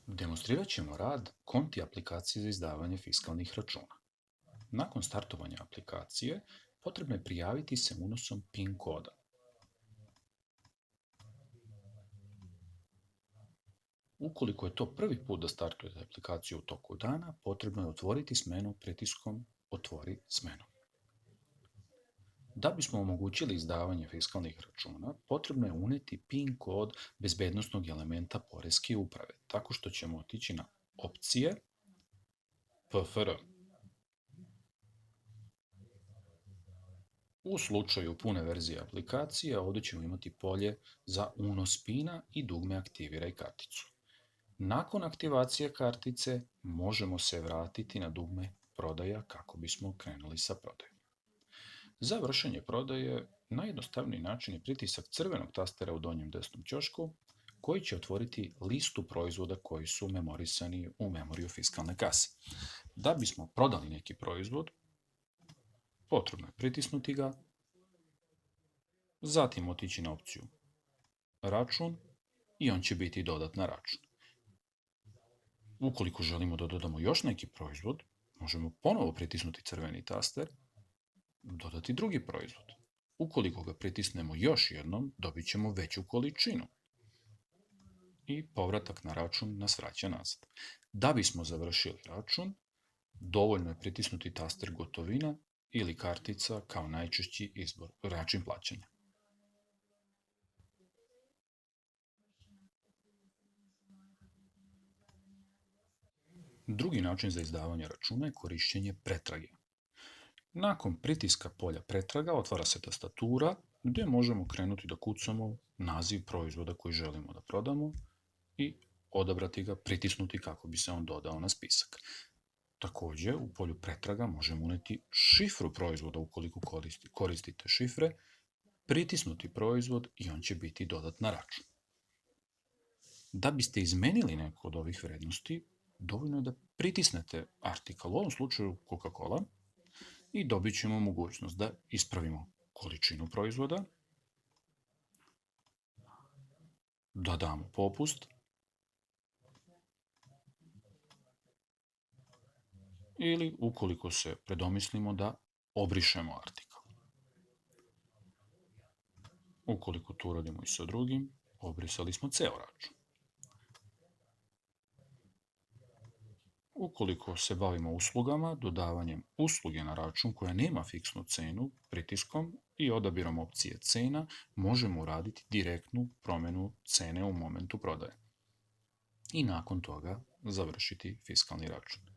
Demonstrirat ćemo rad konti aplikacije za izdavanje fiskalnih računa. Nakon startovanja aplikacije, potrebno je prijaviti se unosom PIN koda. Ukoliko je to prvi put da startujete aplikaciju u toku dana, potrebno je otvoriti smenu pritiskom Otvori smenu. Da bismo omogućili izdavanje fiskalnih računa, potrebno je uneti PIN kod bezbednosnog elementa Poreske uprave, tako što ćemo otići na Opcije, PFR. U slučaju pune verzije aplikacije, ovdje ćemo imati polje za unos PIN-a i dugme Aktiviraj karticu. Nakon aktivacije kartice možemo se vratiti na dugme Prodaja kako bismo krenuli sa prodajom. Za vršenje prodaje najjednostavniji način je pritisak crvenog tastera u donjem desnom ćošku koji će otvoriti listu proizvoda koji su memorisani u memoriju fiskalne kase. Da bismo prodali neki proizvod, potrebno je pritisnuti ga, zatim otići na opciju Račun i on će biti dodat na račun. Ukoliko želimo da dodamo još neki proizvod, možemo ponovo pritisnuti crveni taster, dodati drugi proizvod. Ukoliko ga pritisnemo još jednom, dobit ćemo veću količinu. I povratak na račun nas vraća nazad. Da bismo završili račun, dovoljno je pritisnuti taster Gotovina ili kartica kao najčešći izbor, način plaćanja. Drugi način za izdavanje računa je korišćenje pretrage. Nakon pritiska polja pretraga otvara se tastatura gdje možemo krenuti da kucamo naziv proizvoda koji želimo da prodamo i odabrati ga, pritisnuti kako bi se on dodao na spisak. Također, u polju pretraga možemo uneti šifru proizvoda ukoliko koristite šifre, pritisnuti proizvod i on će biti dodat na račun. Da biste izmenili neku od ovih vrednosti, dovoljno je da pritisnete artikal, u ovom slučaju Coca-Cola, i dobit ćemo mogućnost da ispravimo količinu proizvoda, da damo popust ili, ukoliko se predomislimo, da obrišemo artikal. Ukoliko to uradimo i sa drugim, obrisali smo ceo račun. Ukoliko se bavimo uslugama, dodavanjem usluge na račun koja nema fiksnu cenu, pritiskom i odabirom opcije cena možemo uraditi direktnu promjenu cene u momentu prodaje. I nakon toga završiti fiskalni račun.